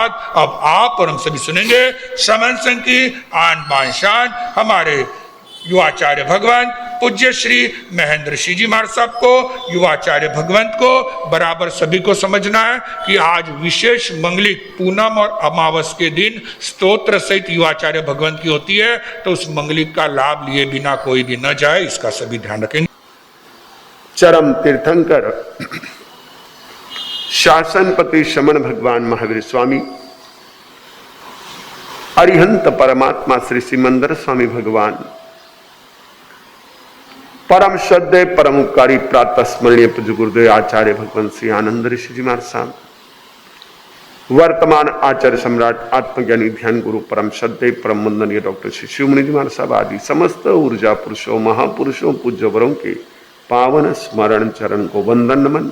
बात अब आप और हम सभी सुनेंगे। श्रमण संघ की आन बान शान हमारे युवाचार्य भगवंत पूज्य श्री महेंद्र सिंह जी महाराज साहब को, युवाचार्य भगवंत को बराबर सभी को समझना है कि आज विशेष मंगलिक पूनम और अमावस के दिन स्तोत्र सहित युवाचार्य भगवंत की होती है, तो उस मंगलिक का लाभ लिए बिना कोई भी न जाए, इसका सभी ध्यान रखेंगे। चरम तीर्थंकर शासनपति श्रमण भगवान महावीर स्वामी, अरिहंत परमात्मा श्री सिमंदर स्वामी भगवान, परम श्रद्धेय परम उपकारी प्रातः स्मरणीय पूज्य गुरुदेव आचार्य भगवंत श्री आनंद ऋषि जी महाराज साहब, वर्तमान आचार्य सम्राट आत्मज्ञानी ध्यान गुरु परम श्रद्धेय परम वंदनीय डॉक्टर श्री शिवमुनि जी महाराज साहब आदि समस्त ऊर्जा पुरुषों महापुरुषों पूज्य वरों के पावन स्मरण चरण को वंदन नमन।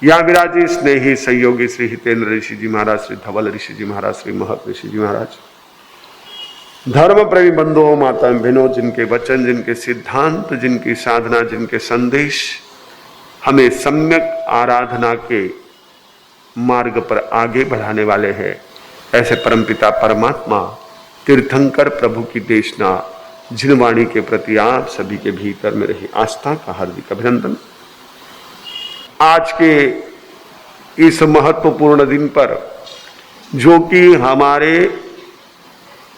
यहाँ विराजी स्नेही सहयोगी श्री हितेंद्र ऋषि जी महाराज, श्री धवल ऋषि जी महाराज, श्री महत ऋषि जी महाराज, धर्म प्रेमी बंधुओं माता बहनों, जिनके वचन, जिनके सिद्धांत, जिनकी साधना, जिनके संदेश हमें सम्यक आराधना के मार्ग पर आगे बढ़ाने वाले हैं, ऐसे परमपिता परमात्मा तीर्थंकर प्रभु की देशना जिन वाणी के प्रति आप सभी के भीतर में रही आस्था का हार्दिक अभिनंदन। आज के इस महत्वपूर्ण दिन पर, जो कि हमारे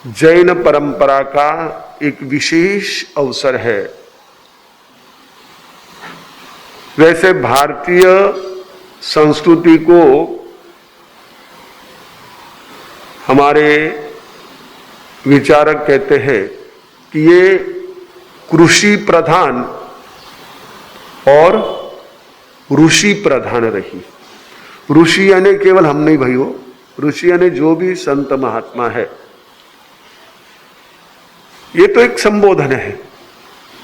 जैन परंपरा का एक विशेष अवसर है, वैसे भारतीय संस्कृति को हमारे विचारक कहते हैं कि ये कृषि प्रधान और ऋषि प्रधान रही। ऋषि यानी केवल हम नहीं भाई हो, ऋषि यानी जो भी संत महात्मा है, ये तो एक संबोधन है।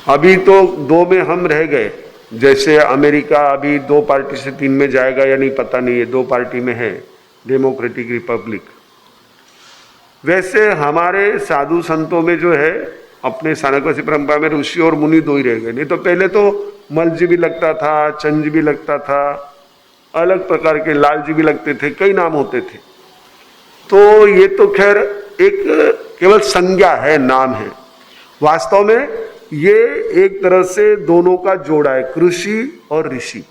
अभी तो दो में हम रह गए, जैसे अमेरिका अभी 2 पार्टी से 3 में जाएगा या नहीं पता नहीं है, 2 पार्टी में है, डेमोक्रेटिक रिपब्लिक। वैसे हमारे साधु संतों में जो है, अपने सनातन परंपरा में ऋषि और मुनि 2 ही रह गए। नहीं तो पहले तो मलजी भी लगता था, चंद भी लगता था, अलग प्रकार के लालजी भी लगते थे, कई नाम होते थे। तो ये तो खैर एक केवल संज्ञा है, नाम है। वास्तव में ये एक तरह से दोनों का जोड़ा है, कृषि और ऋषि,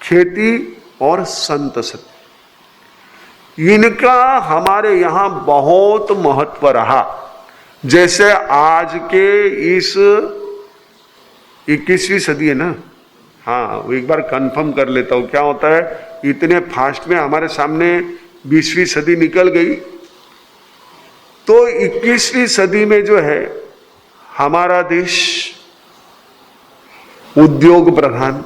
खेती और संत सत्य। इनका हमारे यहां बहुत महत्व रहा। जैसे आज के इस 21वीं सदी है ना, हाँ वो एक बार कंफर्म कर लेता हूं, क्या होता है इतने फास्ट में हमारे सामने 20वीं सदी निकल गई। तो 21वीं सदी में जो है हमारा देश उद्योग प्रधान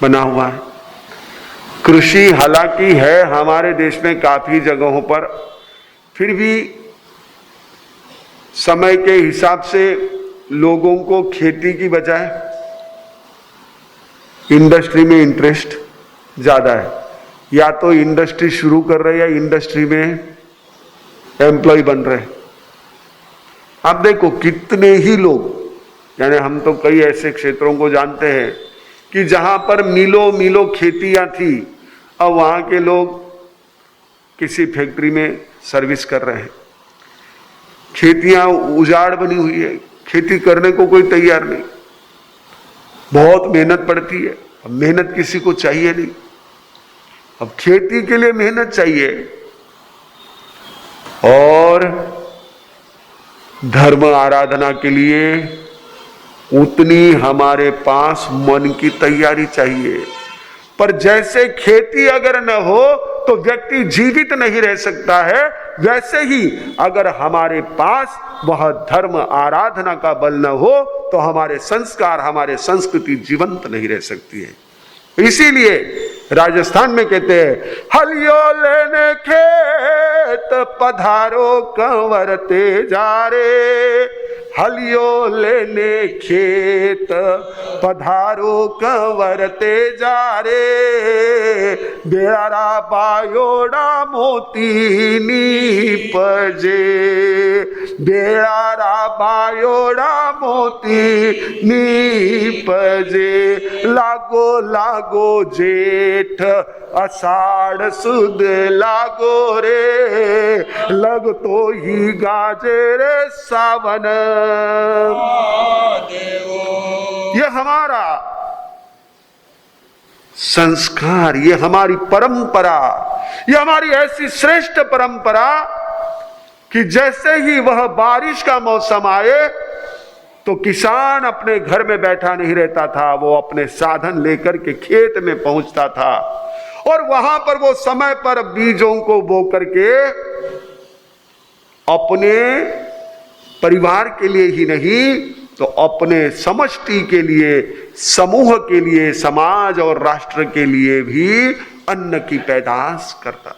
बना हुआ है। कृषि हालांकि है हमारे देश में काफी जगहों पर, फिर भी समय के हिसाब से लोगों को खेती की बजाय इंडस्ट्री में इंटरेस्ट ज्यादा है। या तो इंडस्ट्री शुरू कर रहे हैं या इंडस्ट्री में एम्प्लॉय बन रहे हैं। आप देखो कितने ही लोग, यानी हम तो कई ऐसे क्षेत्रों को जानते हैं कि जहां पर मीलों खेतियां थी, अब वहां के लोग किसी फैक्ट्री में सर्विस कर रहे हैं। खेतियां उजाड़ बनी हुई है, खेती करने को कोई तैयार नहीं, बहुत मेहनत पड़ती है। अब मेहनत किसी को चाहिए नहीं, अब खेती के लिए मेहनत चाहिए और धर्म आराधना के लिए उतनी हमारे पास मन की तैयारी चाहिए। पर जैसे खेती अगर न हो तो व्यक्ति जीवित नहीं रह सकता है, वैसे ही अगर हमारे पास वह धर्म आराधना का बल न हो तो हमारे संस्कार, हमारे संस्कृति जीवंत नहीं रह सकती है। इसीलिए राजस्थान में कहते हैं, हलियो लेने खेत पधारो कंवरते जा रे, हलियो लेने खेत पधारो कंवरते जा रे। बेड़ा बायोड़ा मोती नीपजे, बेड़ा बायोड़ा मोती नीपजे, लागो लागो जेठ आषाढ़ सुद लागो रे, लग तो ही गाजे रे सावन। ये हमारा संस्कार, ये हमारी परंपरा, ये हमारी ऐसी श्रेष्ठ परंपरा कि जैसे ही वह बारिश का मौसम आए तो किसान अपने घर में बैठा नहीं रहता था, वो अपने साधन लेकर के खेत में पहुंचता था और वहां पर वो समय पर बीजों को बो करके अपने परिवार के लिए ही नहीं तो अपने समष्टि के लिए, समूह के लिए, समाज और राष्ट्र के लिए भी अन्न की पैदाश करता था।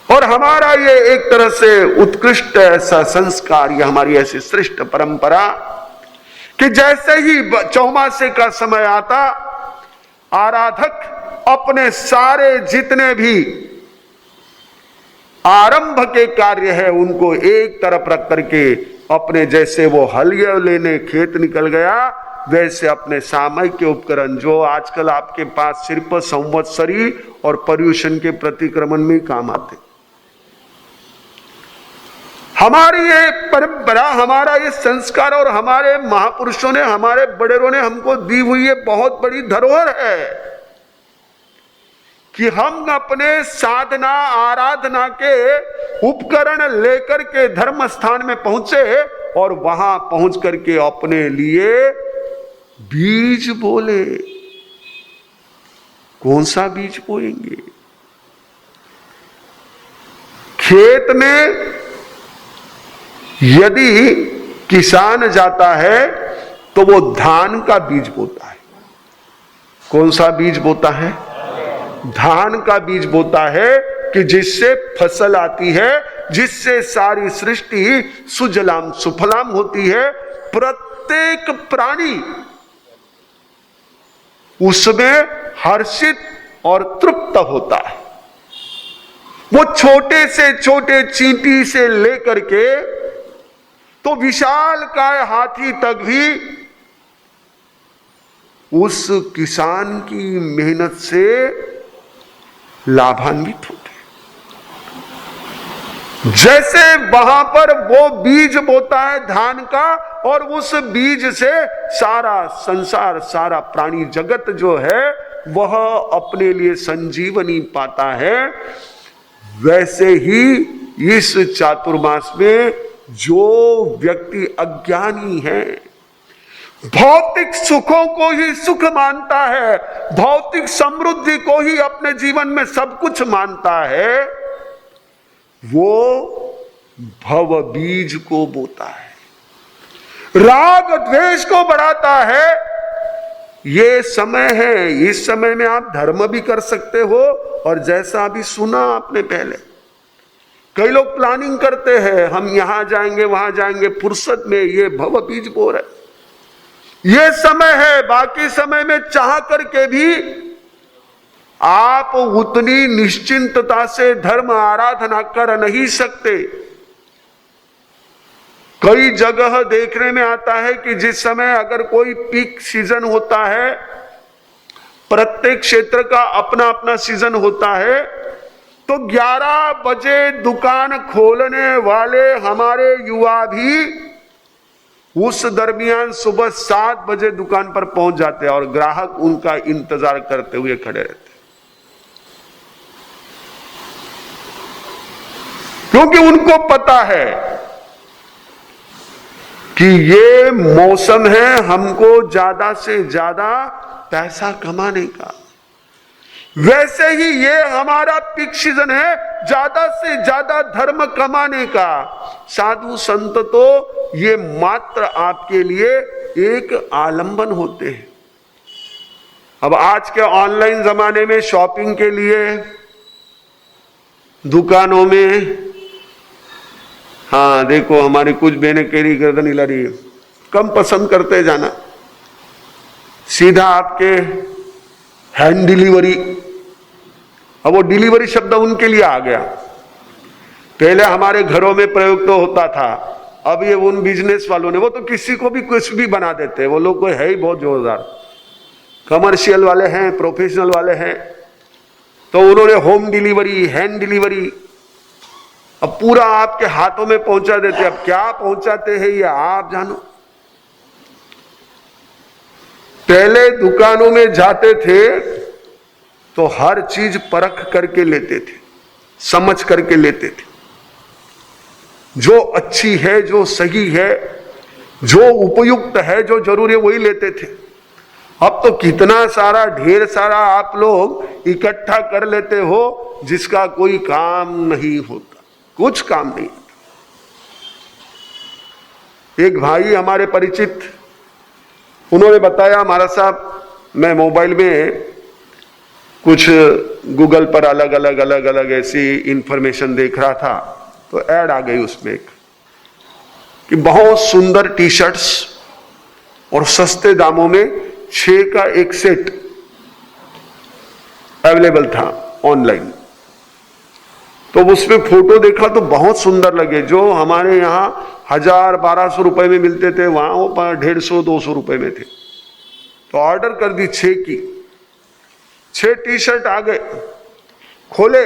और हमारा ये एक तरह से उत्कृष्ट ऐसा संस्कार, ये हमारी ऐसी श्रेष्ठ परंपरा कि जैसे ही चौमासे का समय आता, आराधक अपने सारे जितने भी आरंभ के कार्य है उनको एक तरफ रख करके अपने, जैसे वो हलिया लेने खेत निकल गया, वैसे अपने सामयिक के उपकरण जो आजकल आपके पास सिर्फ संवत्सरी और पर्यूषण के प्रतिक्रमण में काम आते, हमारी ये परंपरा, हमारा ये संस्कार और हमारे महापुरुषों ने, हमारे बड़ेरों ने हमको दी हुई ये बहुत बड़ी धरोहर है कि हम अपने साधना आराधना के उपकरण लेकर के धर्म स्थान में पहुंचे और वहां पहुंच करके अपने लिए बीज बोले। कौन सा बीज बोएंगे? खेत में यदि किसान जाता है तो वो धान का बीज बोता है। कौन सा बीज बोता है? धान का बीज बोता है कि जिससे फसल आती है, जिससे सारी सृष्टि सुजलाम सुफलाम होती है, प्रत्येक प्राणी उसमें हर्षित और तृप्त होता है। वो छोटे से छोटे चींटी से लेकर के तो विशाल काय हाथी तक भी उस किसान की मेहनत से लाभान्वित होते। जैसे वहां पर वो बीज बोता है धान का और उस बीज से सारा संसार, सारा प्राणी जगत जो है वह अपने लिए संजीवनी पाता है, वैसे ही इस चातुर्मास में जो व्यक्ति अज्ञानी है, भौतिक सुखों को ही सुख मानता है, भौतिक समृद्धि को ही अपने जीवन में सब कुछ मानता है, वो भव बीज को बोता है, राग द्वेष को बढ़ाता है। ये समय है, इस समय में आप धर्म भी कर सकते हो और जैसा अभी सुना आपने पहले, कई लोग प्लानिंग करते हैं हम यहां जाएंगे वहां जाएंगे, फुर्सत में ये भव बीज बो रहे। ये समय है, बाकी समय में चाह करके भी आप उतनी निश्चिंतता से धर्म आराधना कर नहीं सकते। कई जगह देखने में आता है कि जिस समय अगर कोई पीक सीजन होता है, प्रत्येक क्षेत्र का अपना अपना सीजन होता है, तो 11 बजे दुकान खोलने वाले हमारे युवा भी उस दरमियान सुबह 7 बजे दुकान पर पहुंच जाते हैं और ग्राहक उनका इंतजार करते हुए खड़े रहते हैं, क्योंकि उनको पता है कि ये मौसम है हमको ज्यादा से ज्यादा पैसा कमाने का। वैसे ही ये हमारा पीक सीजन है ज्यादा से ज्यादा धर्म कमाने का। साधु संत तो ये मात्र आपके लिए एक आलंबन होते हैं। अब आज के ऑनलाइन जमाने में शॉपिंग के लिए दुकानों में, हाँ देखो हमारी कुछ बहनें केरी गर्दन हिला रही है, कम पसंद करते जाना, सीधा आपके हैंड डिलीवरी। अब वो डिलीवरी शब्द उनके लिए आ गया। पहले हमारे घरों में प्रयोग तो होता था, अब ये उन बिजनेस वालों ने, वो तो किसी को भी कुछ भी बना देते हैं। वो लोग कोई है ही बहुत जोरदार, कमर्शियल वाले हैं, प्रोफेशनल वाले हैं, तो उन्होंने होम डिलीवरी, हैंड डिलीवरी, अब पूरा आपके हाथों में पहुंचा देते। अब क्या पहुंचाते हैं ये आप जानो। पहले दुकानों में जाते थे तो हर चीज परख करके लेते थे, समझ करके लेते थे, जो अच्छी है, जो सही है, जो उपयुक्त है, जो जरूरी है वही लेते थे। अब तो कितना सारा, ढेर सारा आप लोग इकट्ठा कर लेते हो जिसका कोई काम नहीं होता, कुछ काम नहीं होता। एक भाई हमारे परिचित, उन्होंने बताया, महाराज साहब मैं मोबाइल में कुछ गूगल पर अलग अलग ऐसी इंफॉर्मेशन देख रहा था, तो ऐड आ गई उसमें एक कि बहुत सुंदर टी शर्ट्स और सस्ते दामों में 6 का एक सेट अवेलेबल था ऑनलाइन। तो उसमें फोटो देखा तो बहुत सुंदर लगे। जो हमारे यहां 1000-1200 रुपए में मिलते थे, वहां वो 150-200 रुपए में थे। तो ऑर्डर कर दी 6 की। 6 टी शर्ट आ गए, खोले,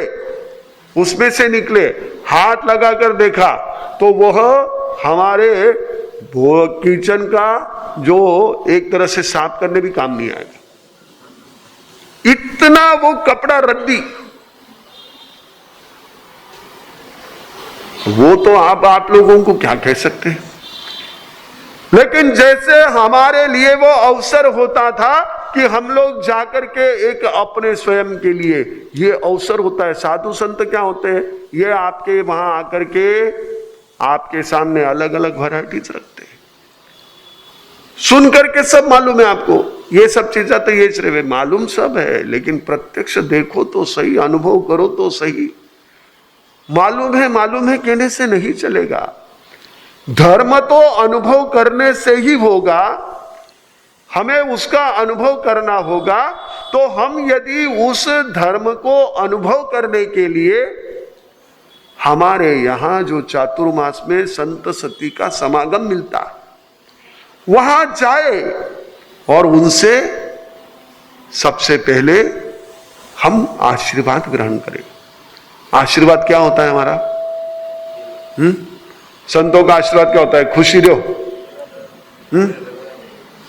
उसमें से निकले, हाथ लगाकर देखा तो वह हमारे किचन का जो एक तरह से साफ करने भी काम नहीं आएगा, इतना वो कपड़ा रद्दी। वो तो आप लोगों को क्या कह सकते हैं। लेकिन जैसे हमारे लिए वो अवसर होता था कि हम लोग जाकर के एक अपने स्वयं के लिए ये अवसर होता है। साधु संत क्या होते हैं, ये आपके वहां आकर के आपके सामने अलग अलग वैरायटीज रखते हैं, सुन करके सब मालूम है आपको, ये सब चीजें तो ये सिर्फ मालूम सब है, लेकिन प्रत्यक्ष देखो तो सही, अनुभव करो तो सही। मालूम है कहने से नहीं चलेगा। धर्म तो अनुभव करने से ही होगा, हमें उसका अनुभव करना होगा। तो हम यदि उस धर्म को अनुभव करने के लिए हमारे यहां जो चातुर्मास में संत सती का समागम मिलता है, वहां जाए और उनसे सबसे पहले हम आशीर्वाद ग्रहण करें। आशीर्वाद क्या होता है हमारा? संतों का आशीर्वाद क्या होता है? खुशी रहो,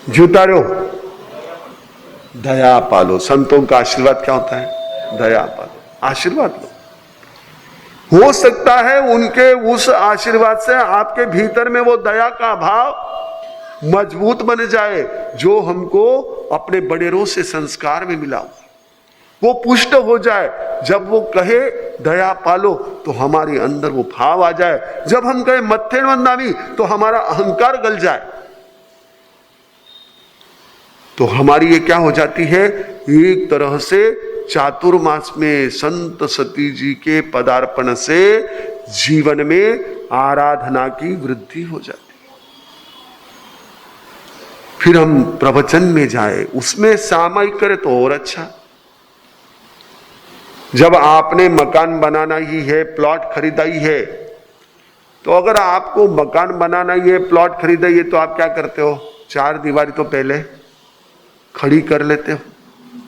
जूता रहो, दया पालो। संतों का आशीर्वाद क्या होता है? दया पालो, आशीर्वाद लो। हो सकता है उनके उस आशीर्वाद से आपके भीतर में वो दया का भाव मजबूत बन जाए, जो हमको अपने बड़ेरों से संस्कार में मिला, वो पुष्ट हो जाए। जब वो कहे दया पालो तो हमारे अंदर वो भाव आ जाए। जब हम कहे मत्थे वंदामी तो हमारा अहंकार गल जाए। तो हमारी ये क्या हो जाती है, एक तरह से चातुर्मास में संत सती जी के पदार्पण से जीवन में आराधना की वृद्धि हो जाती है। फिर हम प्रवचन में जाए, उसमें सामायिक करे तो और अच्छा। जब आपने मकान बनाना ही है, प्लॉट खरीदा ही है, तो अगर आपको मकान बनाना ही है, प्लॉट खरीदा ही है, तो आप क्या करते हो? 4 दीवारी तो पहले खड़ी कर लेते हो।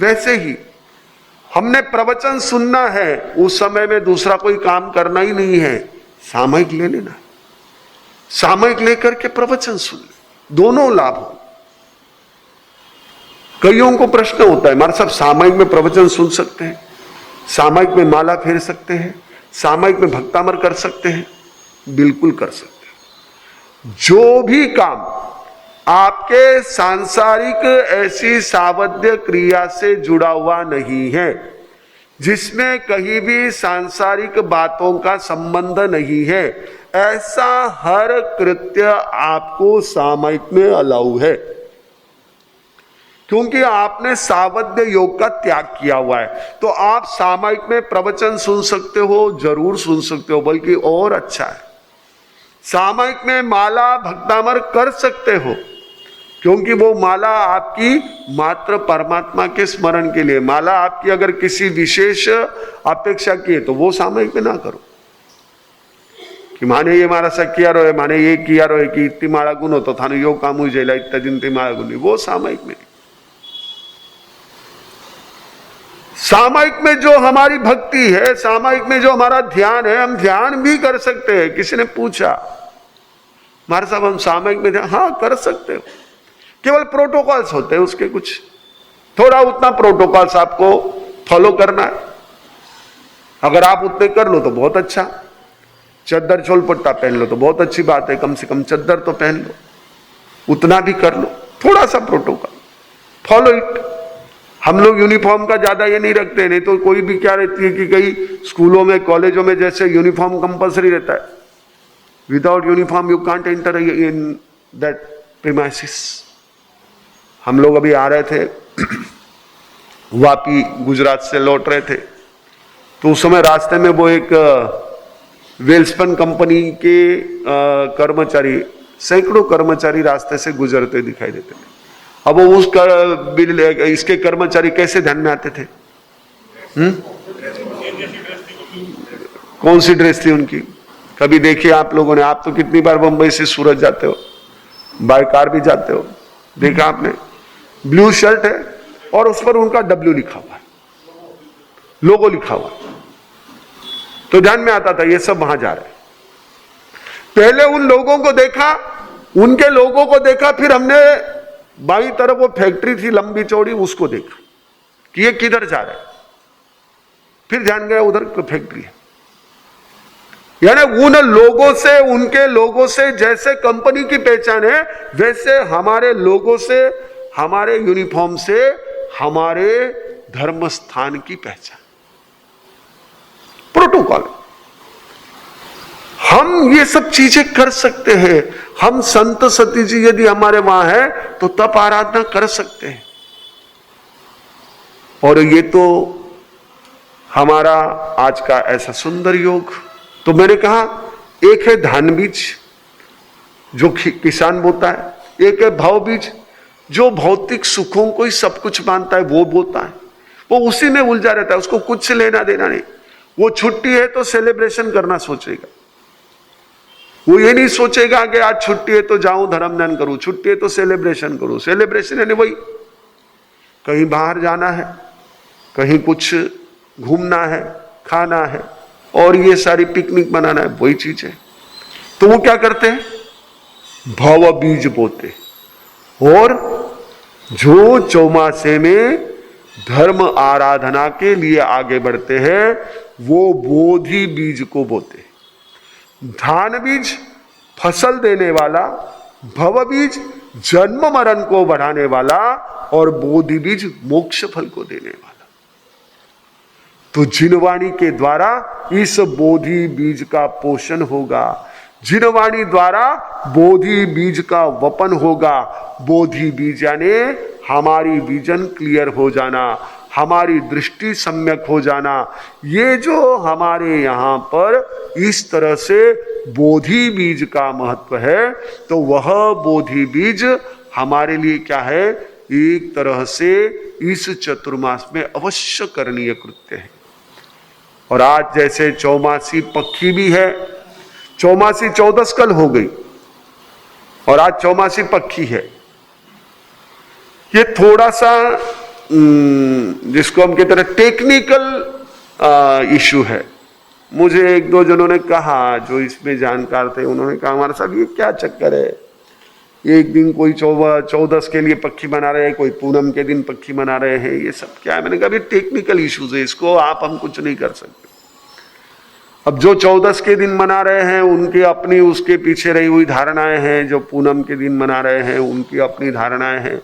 वैसे ही हमने प्रवचन सुनना है, उस समय में दूसरा कोई काम करना ही नहीं है, सामयिक ले लेना, सामयिक लेकर के प्रवचन सुन ले, दोनों लाभ हो। कईयों को प्रश्न होता है, हमारे साहब सामयिक में प्रवचन सुन सकते हैं, सामयिक में माला फेर सकते हैं, सामयिक में भक्तामर कर सकते हैं? बिल्कुल कर सकते हैं। जो भी काम आपके सांसारिक ऐसी सावध्य क्रिया से जुड़ा हुआ नहीं है, जिसमें कहीं भी सांसारिक बातों का संबंध नहीं है, ऐसा हर कृत्य आपको सामयिक में अलाउ है। क्योंकि आपने सावध्य योग का त्याग किया हुआ है। तो आप सामयिक में प्रवचन सुन सकते हो, जरूर सुन सकते हो, बल्कि और अच्छा है। सामयिक में माला भक्तामर कर सकते हो, क्योंकि वो माला आपकी मात्र परमात्मा के स्मरण के लिए, माला आपकी अगर किसी विशेष अपेक्षा की है तो वो सामयिक में ना करो कि माने ये मारा सा किया रहे, माने ये किया रहे कि इतनी माला गुण हो तो थाने यो काम हो जाएगा, इतना दिन ती माला गुण, वो सामयिक में। सामयिक में जो हमारी भक्ति है, सामयिक में जो हमारा ध्यान है, हम ध्यान भी कर सकते हैं। किसी ने पूछा महाराज साहब हम सामयिक में ध्यान, हाँ कर सकते हो, केवल प्रोटोकॉल्स होते हैं उसके, कुछ थोड़ा उतना प्रोटोकॉल्स आपको फॉलो करना है। अगर आप उतने कर लो तो बहुत अच्छा, चद्दर चोल पट्टा पहन लो तो बहुत अच्छी बात है, कम से कम चद्दर तो पहन लो, उतना भी कर लो, थोड़ा सा प्रोटोकॉल फॉलो इट। हम लोग यूनिफॉर्म का ज्यादा ये नहीं रखते, नहीं तो कोई भी क्या रहती है कि कई स्कूलों में कॉलेजों में जैसे यूनिफॉर्म कंपलसरी रहता है, without uniform you can't enter in that premises. हम लोग अभी आ रहे थे वापी, गुजरात से लौट रहे थे, तो उस समय रास्ते में वो एक वेल्सपन कंपनी के कर्मचारी, सैकड़ों कर्मचारी रास्ते से गुजरते दिखाई देते थे। अब वो इसके कर्मचारी कैसे ध्यान में आते थे? कौन सी ड्रेस थी उनकी? कभी देखिए आप लोगों ने, आप तो कितनी बार बंबई से सूरत जाते हो, बाय कार भी जाते हो, देखा आपने? ब्लू शर्ट है और उस पर उनका डब्ल्यू लिखा हुआ है, लोगो लिखा हुआ है, तो ध्यान में आता था ये सब वहां जा रहे हैं। पहले उन लोगों को देखा, उनके लोगों को देखा, फिर हमने बाईं तरफ वो फैक्ट्री थी लंबी चौड़ी, उसको देखा कि ये किधर जा रहा है, फिर ध्यान गया उधर फैक्ट्री है। यानी उन लोगों से, उनके लोगों से जैसे कंपनी की पहचान है, वैसे हमारे लोगों से, हमारे यूनिफॉर्म से हमारे धर्म स्थान की पहचान, प्रोटोकॉल। हम ये सब चीजें कर सकते हैं। हम संत सती जी यदि हमारे वहां है तो तप आराधना कर सकते हैं। और ये तो हमारा आज का ऐसा सुंदर योग। तो मैंने कहा एक है धान बीज जो किसान बोता है, एक है भाव बीज जो भौतिक सुखों को ही सब कुछ मानता है, वो बोता है, वो उसी में उलझा रहता है, उसको कुछ लेना देना नहीं। वो छुट्टी है तो सेलिब्रेशन करना सोचेगा, वो ये नहीं सोचेगा कि आज छुट्टी है तो जाऊं धर्म ध्यान करूं, छुट्टी है तो सेलिब्रेशन करूं। सेलिब्रेशन है वही कहीं बाहर जाना है, कहीं कुछ घूमना है, खाना है, और ये सारी पिकनिक मनाना है, वही चीज है। तो वो क्या करते हैं? भाव बीज बोते। और जो चौमासे में धर्म आराधना के लिए आगे बढ़ते हैं वो बोधि बीज को बोते। धान बीज फसल देने वाला, भव बीज जन्म मरण को बढ़ाने वाला, और बोधि बीज मोक्ष फल को देने वाला। तो जिनवाणी के द्वारा इस बोधि बीज का पोषण होगा, जिनवाणी द्वारा बोधि बीज का वपन होगा। बोधि बीज यानी हमारी विजन क्लियर हो जाना, हमारी दृष्टि सम्यक हो जाना। ये जो हमारे यहाँ पर इस तरह से बोधि बीज का महत्व है, तो वह बोधि बीज हमारे लिए क्या है? एक तरह से इस चतुर्मास में अवश्य करणीय कृत्य है। और आज जैसे चौमासी पक्षी भी है, चौमासी 14 कल हो गई और आज चौमासी पक्षी है। ये थोड़ा सा जिसको हम कहते हैं टेक्निकल इशू है। मुझे एक दो जनों ने कहा जो इसमें जानकार थे, उन्होंने कहा हमारे साहब ये क्या चक्कर है, एक दिन कोई 14 के लिए पक्षी मना रहे हैं, कोई पूनम के दिन पक्षी मना रहे हैं, ये सब क्या है? मैंने कहा टेक्निकल इश्यूज है, इसको आप हम कुछ नहीं कर सकते। अब जो 14 के दिन मना रहे हैं उनकी अपनी उसके पीछे रही हुई धारणाएं हैं, जो पूनम के दिन मना रहे हैं उनकी अपनी धारणाएं हैं।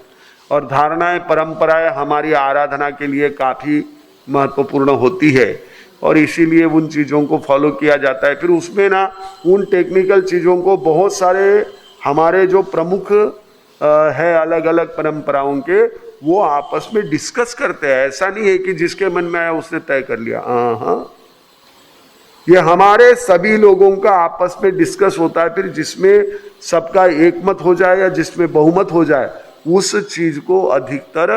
और धारणाएं, परंपराएं हमारी आराधना के लिए काफी महत्वपूर्ण होती है और इसीलिए उन चीजों को फॉलो किया जाता है। फिर उसमें ना उन टेक्निकल चीजों को बहुत सारे हमारे जो प्रमुख है अलग अलग परंपराओं के, वो आपस में डिस्कस करते हैं। ऐसा नहीं है कि जिसके मन में आया उसने तय कर लिया। हाँ, ये हमारे सभी लोगों का आपस में डिस्कस होता है। फिर जिसमें सबका एकमत हो जाए या जिसमें बहुमत हो जाए उस चीज को अधिकतर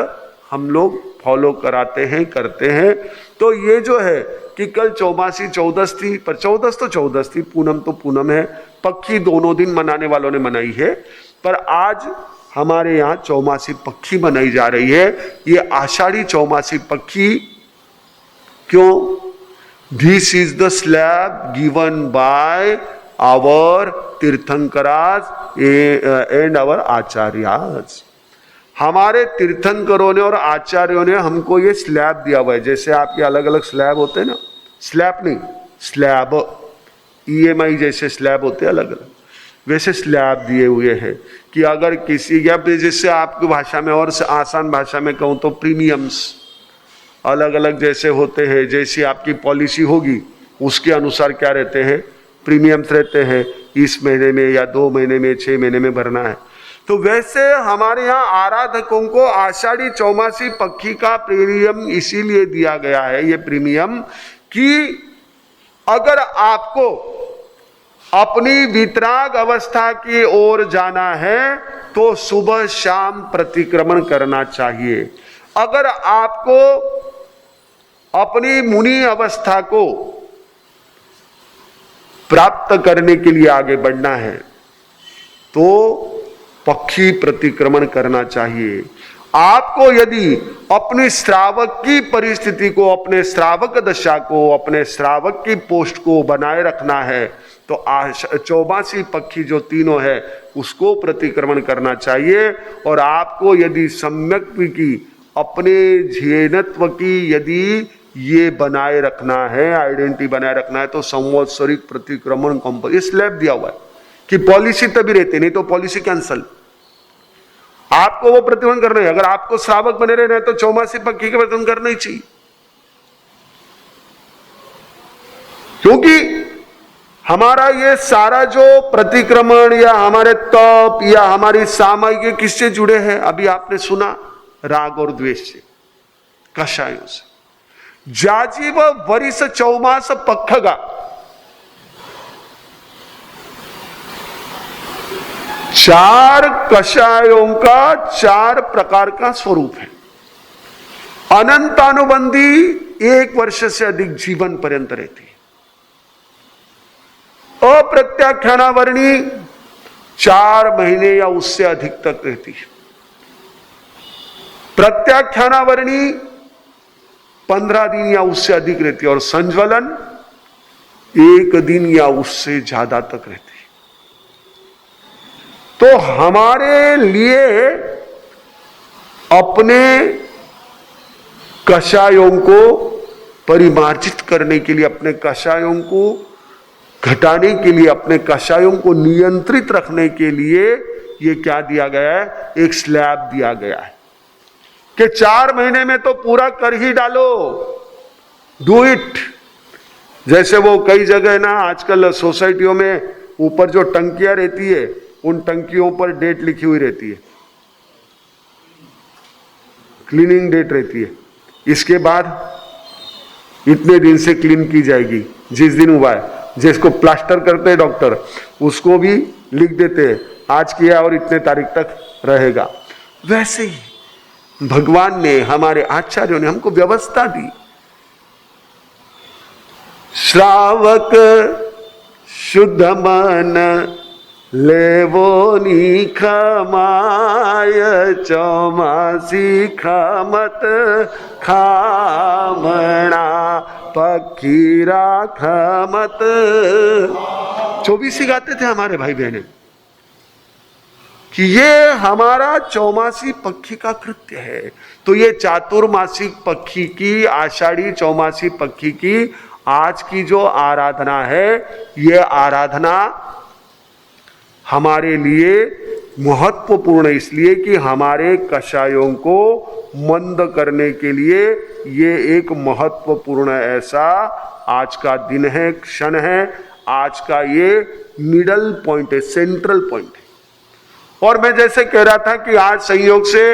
हम लोग फॉलो कराते हैं, करते हैं। तो ये जो है कि कल चौमासी चौदस थी, पर चौदस तो चौदस थी, पूनम तो पूनम है, पक्खी दोनों दिन मनाने वालों ने मनाई है, पर आज हमारे यहाँ चौमासी पक्खी मनाई जा रही है। ये आषाढ़ी चौमासी पक्खी क्यों? This is the slab given by our tirthankaras and our acharyas. हमारे तीर्थंकरों ने और आचार्यों ने हमको ये स्लैब दिया हुआ है। जैसे आपके अलग अलग स्लैब होते हैं ना, स्लैब नहीं, स्लैब, EMI जैसे स्लैब होते हैं अलग अलग, वैसे स्लैब दिए हुए हैं कि अगर किसी, या जैसे आपकी भाषा में और आसान भाषा में कहूँ तो प्रीमियम्स अलग अलग जैसे होते हैं। जैसी आपकी पॉलिसी होगी उसके अनुसार क्या रहते हैं, प्रीमियम्स रहते हैं, इस महीने में या 2 महीने में 6 महीने में भरना है। तो वैसे हमारे यहाँ आराधकों को आषाढ़ी चौमासी पक्षी का प्रीमियम इसीलिए दिया गया है, ये प्रीमियम, कि अगर आपको अपनी वितराग अवस्था की ओर जाना है तो सुबह शाम प्रतिक्रमण करना चाहिए। अगर आपको अपनी मुनि अवस्था को प्राप्त करने के लिए आगे बढ़ना है तो पक्षी प्रतिक्रमण करना चाहिए। आपको यदि अपनी श्रावक की परिस्थिति को, अपने श्रावक दशा को, अपने श्रावक की पोस्ट को बनाए रखना है तो चौमासी पक्षी जो तीनों है उसको प्रतिक्रमण करना चाहिए। और आपको यदि सम्यक की अपने झेनत्व की यदि ये बनाए रखना है, आइडेंटिटी बनाए रखना है, तो संवत्सरिक प्रतिक्रमण कंपनी स्लैब दिया हुआ है कि पॉलिसी तभी रहती, नहीं तो पॉलिसी कैंसल। आपको वो प्रतिक्रमण करना है। अगर आपको श्रावक बने रहना है तो चौमासी पक्षी के प्रतिक्रमण करना ही चाहिए, क्योंकि हमारा ये सारा जो प्रतिक्रमण या हमारे तप या हमारी सामयिक किससे जुड़े हैं? अभी आपने सुना, राग और द्वेष से, कषायों से। जाजीव वरिस चौमास पक्षगा, चार कषायों का 4 प्रकार का स्वरूप है। अनंतानुबंधी 1 वर्ष से अधिक जीवन पर्यंत रहती है। अप्रत्याख्यानावर्णी 4 महीने या उससे अधिक तक रहती है। प्रत्याख्यानावर्णी 15 दिन या उससे अधिक रहती है। और संज्वलन 1 दिन या उससे ज्यादा तक रहती है। तो हमारे लिए अपने कषायों को परिमार्जित करने के लिए, अपने कषायों को घटाने के लिए, अपने कषायों को नियंत्रित रखने के लिए ये क्या दिया गया है? एक स्लैब दिया गया है कि 4 महीने में तो पूरा कर ही डालो, डू इट। जैसे वो कई जगह ना आजकल सोसाइटियों में ऊपर जो टंकियां रहती है, उन टंकियों पर डेट लिखी हुई रहती है, क्लीनिंग डेट रहती है, इसके बाद इतने दिन से क्लीन की जाएगी, जिस दिन हुआ है। जिसको प्लास्टर करते हैं डॉक्टर, उसको भी लिख देते हैं आज किया और इतने तारीख तक रहेगा। वैसे ही भगवान ने, हमारे आचार्यों ने हमको व्यवस्था दी। श्रावक शुद्ध मन लेवो निखमाय चौमासी खमत खामणा पक्षी राखमत। 24 गाते थे हमारे भाई बहने कि ये हमारा चौमासी पक्षी का कृत्य है। तो ये चातुर्मासिक पक्षी की, आषाढ़ी चौमासी पक्षी की आज की जो आराधना है, ये आराधना हमारे लिए महत्वपूर्ण इसलिए कि हमारे कषायों को मंद करने के लिए ये एक महत्वपूर्ण ऐसा आज का दिन है, क्षण है, आज का ये मिडल पॉइंट है, सेंट्रल पॉइंट है। और मैं जैसे कह रहा था कि आज संयोग से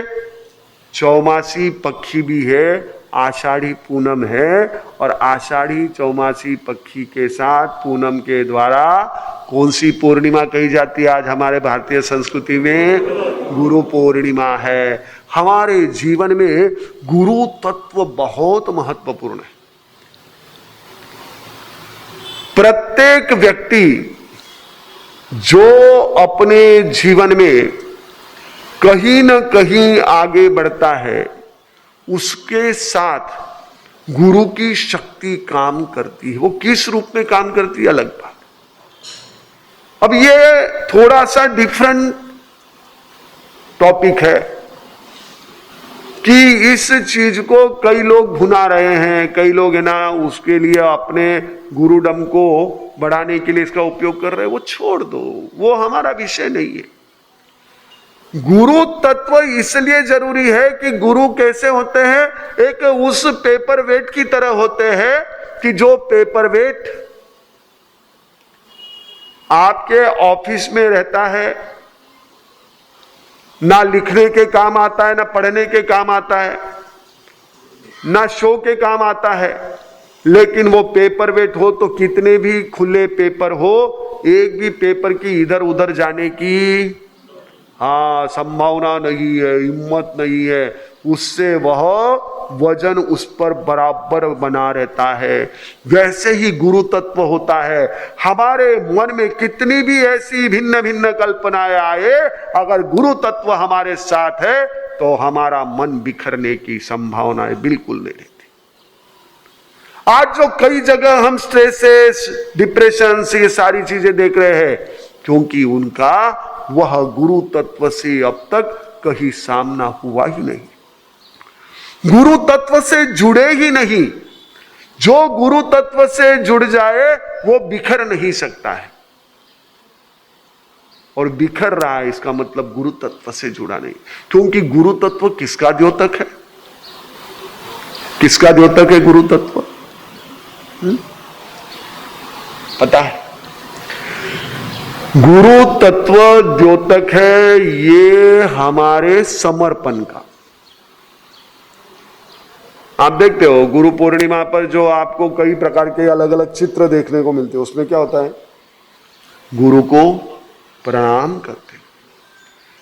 चौमासी पक्षी भी है आषाढ़ी पूनम है और आषाढ़ी चौमासी पक्षी के साथ पूनम के द्वारा कौन सी पूर्णिमा कही जाती है आज हमारे भारतीय संस्कृति में? गुरु पूर्णिमा है। हमारे जीवन में गुरु तत्व बहुत महत्वपूर्ण है। प्रत्येक व्यक्ति जो अपने जीवन में कहीं न कहीं आगे बढ़ता है, उसके साथ गुरु की शक्ति काम करती है। वो किस रूप में काम करती है अलग बात। अब ये थोड़ा सा डिफरेंट टॉपिक है कि इस चीज को कई लोग भुना रहे हैं, कई लोग है ना उसके लिए अपने गुरुडम को बढ़ाने के लिए इसका उपयोग कर रहे हैं। वो छोड़ दो, वो हमारा विषय नहीं है। गुरु तत्व इसलिए जरूरी है कि गुरु कैसे होते हैं? एक उस पेपर वेट की तरह होते हैं कि जो पेपर वेट आपके ऑफिस में रहता है, ना लिखने के काम आता है, ना पढ़ने के काम आता है, ना शो के काम आता है, लेकिन वो पेपर वेट हो तो कितने भी खुले पेपर हो, एक भी पेपर की इधर उधर जाने की संभावना नहीं है, हिम्मत नहीं है। उससे वह वजन उस पर बराबर बना रहता है। वैसे ही गुरु तत्व होता है। हमारे मन में कितनी भी ऐसी भिन्न भिन्न कल्पनाएं आए, अगर गुरु तत्व हमारे साथ है तो हमारा मन बिखरने की संभावनाएं बिल्कुल नहीं रहती। आज जो कई जगह हम स्ट्रेसेस, डिप्रेशन से ये सारी चीजें देख रहे हैं, क्योंकि उनका वह गुरु तत्व से अब तक कहीं सामना हुआ ही नहीं, गुरु तत्व से जुड़े ही नहीं। जो गुरु तत्व से जुड़ जाए वो बिखर नहीं सकता है, और बिखर रहा है इसका मतलब गुरु तत्व से जुड़ा नहीं। क्योंकि गुरु तत्व किसका द्योतक है? किसका द्योतक है गुरु तत्व? पता है? गुरु तत्व द्योतक है ये हमारे समर्पण का। आप देखते हो गुरु पूर्णिमा पर जो आपको कई प्रकार के अलग अलग चित्र देखने को मिलते हैं, उसमें क्या होता है? गुरु को प्रणाम करते,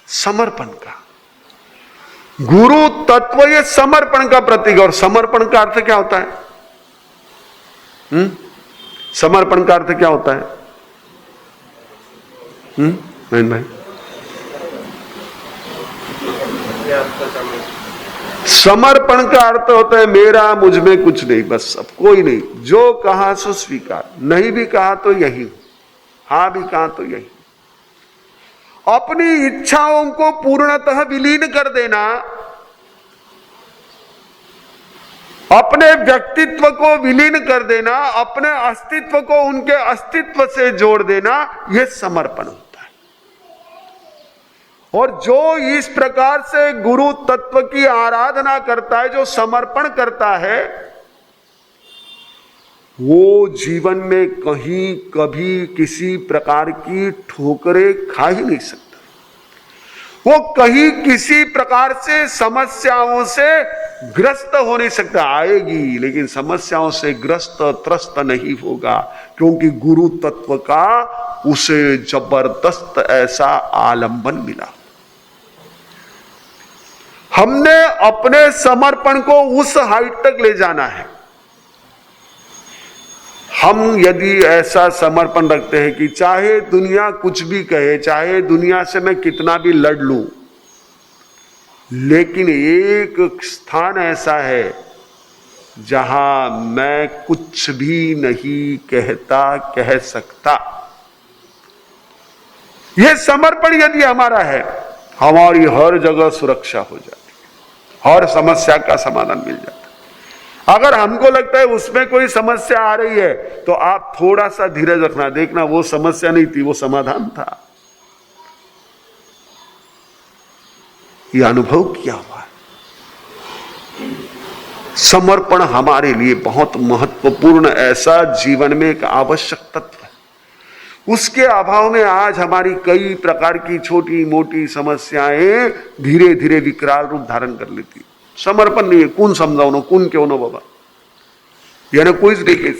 समर्पण का। गुरु तत्व ये समर्पण का प्रतीक है। और समर्पण का अर्थ क्या होता है? समर्पण का अर्थ क्या होता है? भाई, समर्पण का अर्थ होता है मेरा मुझ में कुछ नहीं, बस अब कोई नहीं, जो कहा सो स्वीकार, नहीं भी कहा तो यही, हाँ भी कहा तो यही। अपनी इच्छाओं को पूर्णतः विलीन कर देना, अपने व्यक्तित्व को विलीन कर देना, अपने अस्तित्व को उनके अस्तित्व से जोड़ देना, यह समर्पण होता है। और जो इस प्रकार से गुरु तत्व की आराधना करता है, जो समर्पण करता है, वो जीवन में कहीं कभी किसी प्रकार की ठोकरें खा ही नहीं सकता। वो कहीं किसी प्रकार से समस्याओं से ग्रस्त हो नहीं सकता। आएगी लेकिन समस्याओं से ग्रस्त त्रस्त नहीं होगा, क्योंकि गुरु तत्व का उसे जबरदस्त ऐसा आलंबन मिला। हमने अपने समर्पण को उस हाइट तक ले जाना है। हम यदि ऐसा समर्पण रखते हैं कि चाहे दुनिया कुछ भी कहे, चाहे दुनिया से मैं कितना भी लड़ लूं, लेकिन एक स्थान ऐसा है जहां मैं कुछ भी नहीं कह सकता, यह समर्पण यदि हमारा है, हमारी हर जगह सुरक्षा हो जाती है, हर समस्या का समाधान मिल जाता है। अगर हमको लगता है उसमें कोई समस्या आ रही है, तो आप थोड़ा सा धीरज रखना, देखना वो समस्या नहीं थी, वो समाधान था। यह अनुभव किया हुआ है। समर्पण हमारे लिए बहुत महत्वपूर्ण ऐसा जीवन में एक आवश्यक तत्व है। उसके अभाव में आज हमारी कई प्रकार की छोटी मोटी समस्याएं धीरे धीरे विकराल रूप धारण कर लेती। समर्पण नहीं है। कौन समझाओ कौन क्यों नो बाबा, यानी कोई नहीं,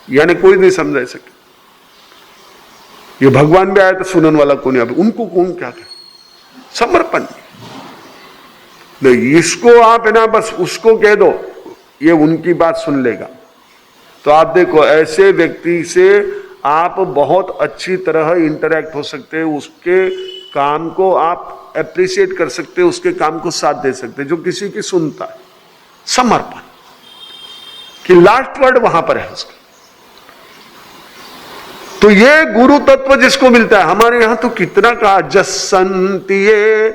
यानी कोई नहीं समझा सके। ये भगवान भी आया तो सुनने वाला कौन है, उनको कौन क्या करे, समर्पण नहीं। इसको आप है ना बस उसको कह दो, ये उनकी बात सुन लेगा। तो आप देखो ऐसे व्यक्ति से आप बहुत अच्छी तरह इंटरेक्ट हो सकते हैं, उसके काम को आप अप्रिशिएट कर सकते हैं, उसके काम को साथ दे सकते हैं, जो किसी की सुनता है। समर्पण कि लास्ट वर्ड वहां पर है उसका। तो ये गुरु तत्व जिसको मिलता है, हमारे यहां तो कितना कहा, जसंतिये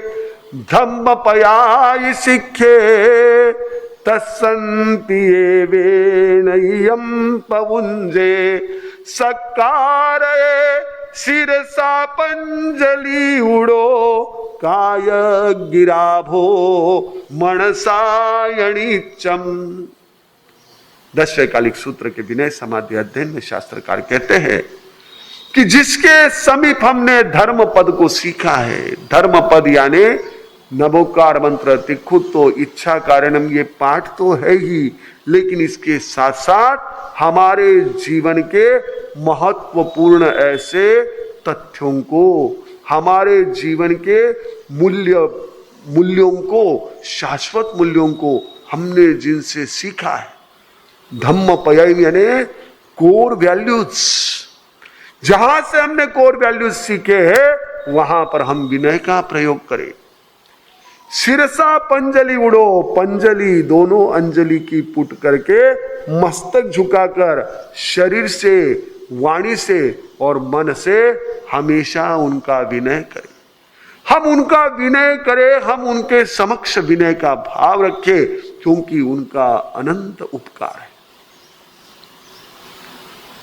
धम्म पयाय सिखे तत्संतिये वेणयम पवुंजे सकारे शिरसा पंजलि उड़ो काय गिराभो मनसायणीचम। 10वें कालिक सूत्र के विनय समाधि अध्ययन में शास्त्रकार कहते हैं कि जिसके समीप हमने धर्म पद को सीखा है, धर्म पद यानी नमोकार मंत्र, तिखुत तो इच्छा कारणम, ये पाठ तो है ही, लेकिन इसके साथ साथ हमारे जीवन के महत्वपूर्ण ऐसे तथ्यों को, हमारे जीवन के मूल्यों को, शाश्वत मूल्यों को हमने जिनसे सीखा है, धम्म पयाय यानी कोर वैल्यूज, जहां से हमने कोर वैल्यूज सीखे हैं वहां पर हम विनय का प्रयोग करें। शिरसा पंजलि उड़ो, पंजलि दोनों अंजलि की पुट करके मस्तक झुकाकर शरीर से, वाणी से और मन से हमेशा उनका विनय करें। हम उनका विनय करें, हम उनके समक्ष विनय का भाव रखें, क्योंकि उनका अनंत उपकार है।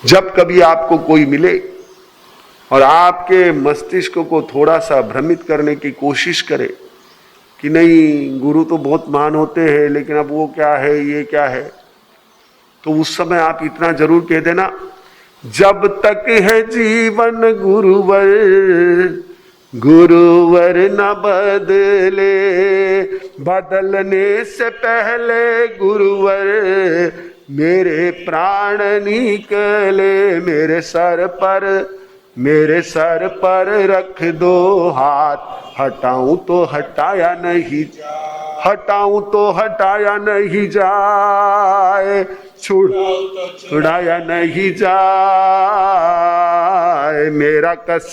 जब कभी आपको कोई मिले और आपके मस्तिष्क को थोड़ा सा भ्रमित करने की कोशिश करे कि नहीं गुरु तो बहुत महान होते हैं, लेकिन अब वो क्या है, ये क्या है, तो उस समय आप इतना जरूर कह देना, जब तक है जीवन गुरुवर, गुरुवर न बदले, बदलने से पहले गुरुवर मेरे प्राण निकले, मेरे सर पर रख दो हाथ, हटाऊं तो हटाया नहीं, हटाऊं तो हटाया नहीं जाए, छुड़ाया नहीं जाए, मेरा कस